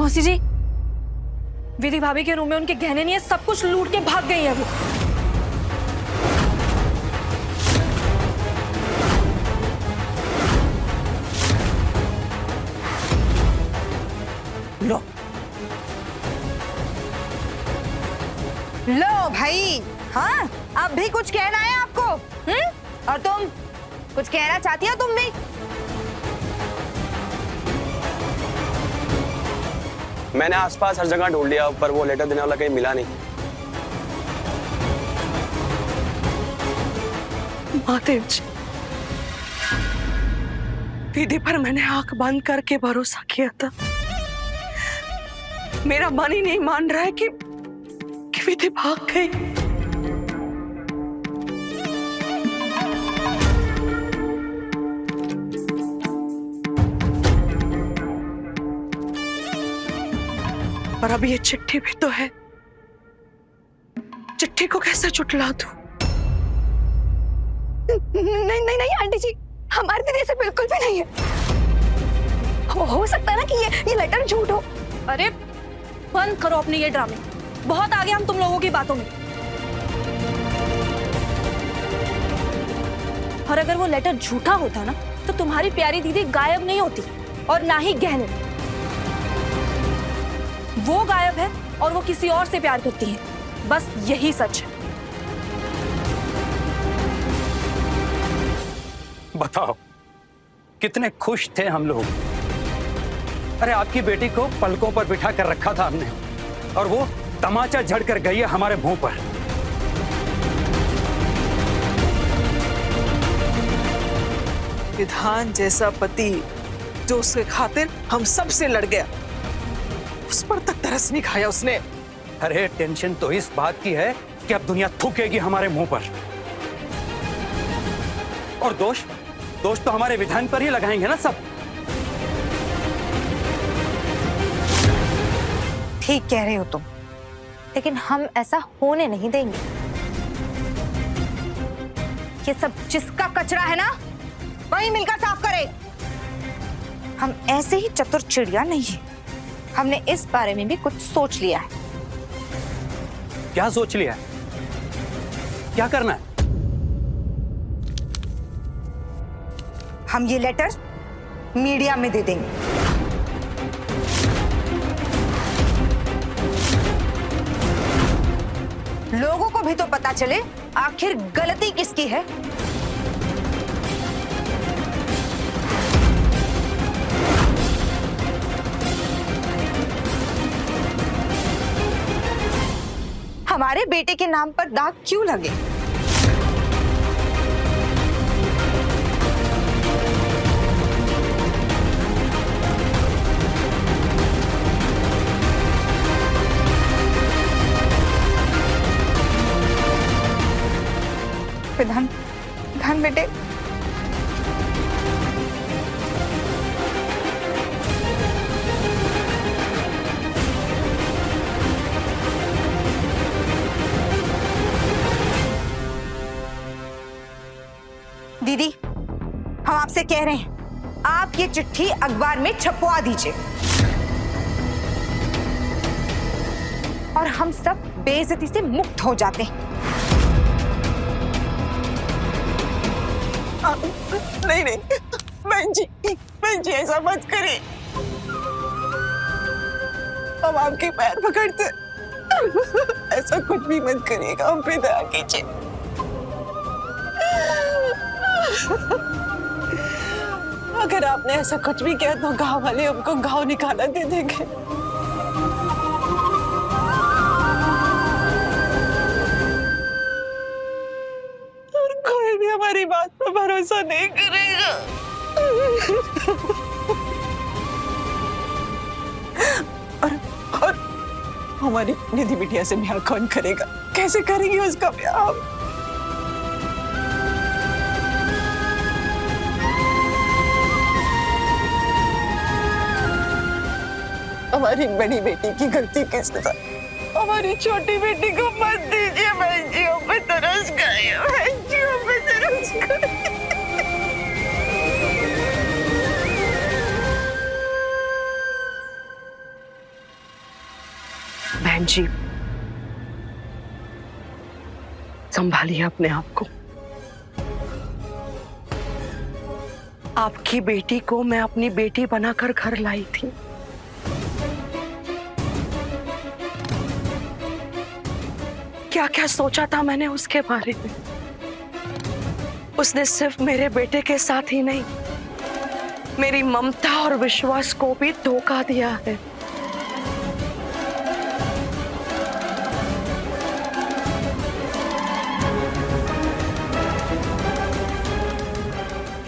मौसी जी, विधि भाभी के रूम में उनके गहने नहीं है, सब कुछ लूट के भाग गई है वो। लो लो भाई, हाँ अब भी कुछ कहना है आपको? और तुम कुछ कहना चाहती हो तुम भी? मैंने आसपास हर जगह ढूंढ लिया, पर वो लेटर देने वाला कहीं मिला नहीं। महादेव जी, विधि पर मैंने आंख बंद करके भरोसा किया था। मेरा मन ही नहीं मान रहा है कि विधि भाग गई। पर अब ये चिट्ठी भी तो है, चिट्ठी को कैसे जुटला दूं? नहीं नहीं नहीं आंटी जी, हमारे दीदी से बिल्कुल भी नहीं है। हो सकता है ना कि ये लेटर झूठ हो। अरे बंद करो अपने ये ड्रामे, बहुत आगे हम तुम लोगों की बातों में। और अगर वो लेटर झूठा होता ना, तो तुम्हारी प्यारी दीदी गायब नहीं होती, और ना ही गहने। वो गायब है और वो किसी और से प्यार करती है, बस यही सच है। बताओ, कितने खुश थे हम लोग। अरे आपकी बेटी को पलकों पर बिठा कर रखा था हमने, और वो तमाचा झड़ कर गई है हमारे मुंह पर। विधान जैसा पति जो उसके खातिर हम सब से लड़ गया, उस पर तक तरस नहीं खाया उसने। अरे टेंशन तो इस बात की है कि अब दुनिया थूकेगी हमारे मुंह पर, और दोष तो हमारे विधान पर ही लगाएंगे ना सब। ठीक कह रहे हो तुम, लेकिन हम ऐसा होने नहीं देंगे। ये सब जिसका कचरा है ना, वही मिलकर साफ करे। हम ऐसे ही चतुर चिड़िया नहीं है, हमने इस बारे में भी कुछ सोच लिया है। क्या सोच लिया है? क्या करना है? हम ये लेटर मीडिया में दे देंगे। लोगों को भी तो पता चले आखिर गलती किसकी है। हमारे बेटे के नाम पर दाग क्यों लगे? विधान बेटे, दीदी हम आपसे कह रहे हैं, आप ये चिट्ठी अखबार में छपवा दीजिए, और हम सब बेइज्जती से मुक्त हो जाते हैं। नहीं नहीं बहन जी ऐसा मत करिए, हम आपके पैर पकड़ते, ऐसा कुछ भी मत करिएगा, हम पे दया कीजिए। अगर आपने ऐसा कुछ भी किया तो गांव वाले हमको गांव निकाला दे देंगे। और कोई भी हमारी बात पर भरोसा नहीं करेगा। और हमारी निधि बिटिया से ब्याह कौन करेगा? कैसे करेंगे उसका ब्याह? हमारी बड़ी बेटी की गलती की सजा हमारी छोटी बेटी को मत दीजिए। बहन जी हम पे तरस गए, बहन जी हम पे तरस गए। जी, संभालिए अपने आप को। आपकी बेटी को मैं अपनी बेटी बनाकर घर लाई थी। क्या क्या सोचा था मैंने उसके बारे में। उसने सिर्फ मेरे बेटे के साथ ही नहीं, मेरी ममता और विश्वास को भी धोखा दिया है।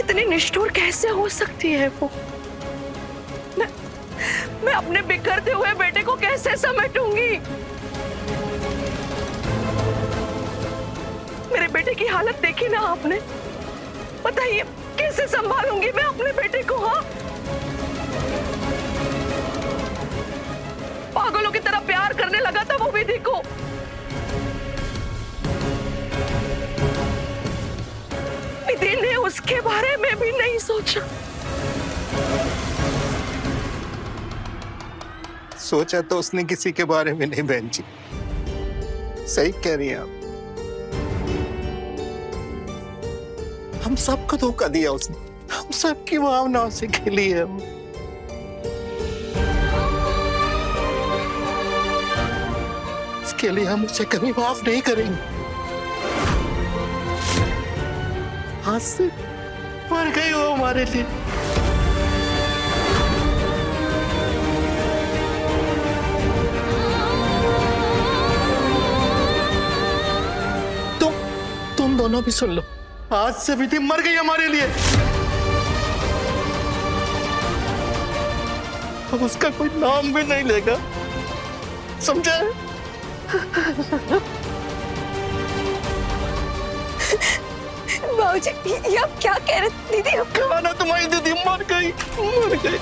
इतनी निष्ठुर कैसे हो सकती है वो? मैं अपने बिखरते हुए बेटे को कैसे समेटूंगी? मेरे बेटे की हालत देखी ना आपने? बताइए कैसे संभालूंगी मैं अपने बेटे को? हाँ, पागलों की तरह प्यार करने लगा था वो भी, देखो। विधि ने उसके बारे में भी नहीं सोचा। सोचा तो उसने किसी के बारे में नहीं बहन जी, सही कह रही हैं आप। हम सबको धोखा दिया उसने, हम सबकी भावनाओं से खेली है वो। इसके लिए हम उसे कभी माफ नहीं करेंगे। हाथ से मर गई वो हमारे लिए। तुम दोनों भी सुन लो, आज से विधि मर गई हमारे लिए। अब उसका कोई नाम भी नहीं लेगा, समझे? बाबूजी, ये आप क्या कह रहे हैं? दीदी खाना तुम्हारी दीदी मर गई, मर गई।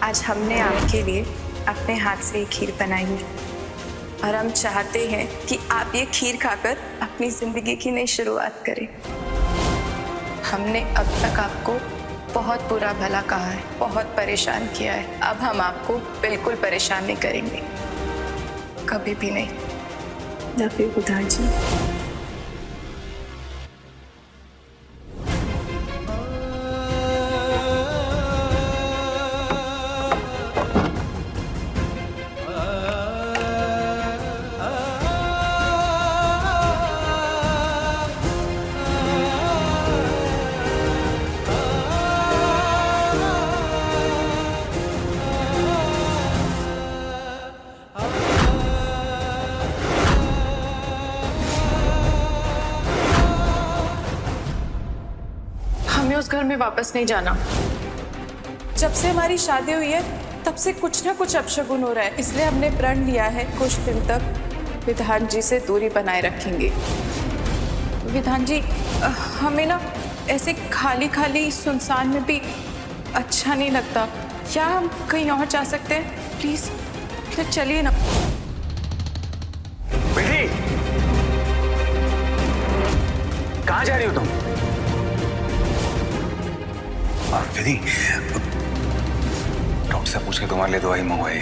आज हमने आपके लिए अपने हाथ से ये खीर बनाई है और हम चाहते हैं कि आप ये खीर खाकर अपनी जिंदगी की नई शुरुआत करें। हमने अब तक आपको बहुत बुरा भला कहा है, बहुत परेशान किया है। अब हम आपको बिल्कुल परेशान नहीं करेंगे, कभी भी नहीं। लव यू बुधा जी। हमें उस घर में वापस नहीं जाना। जब से हमारी शादी हुई है तब से कुछ ना कुछ अपशगुन हो रहा है, इसलिए हमने प्रण लिया है कुछ दिन तक विधान जी से दूरी बनाए रखेंगे। विधान जी, हमें ना ऐसे खाली खाली सुनसान में भी अच्छा नहीं लगता। क्या हम कहीं और जा सकते हैं? प्लीज तो चलिए ना। विधि, कहाँ जा रही हो तुम? विधि, डॉक्टर से पूछ के तुम्हारे लिए दवाई मंगवाई।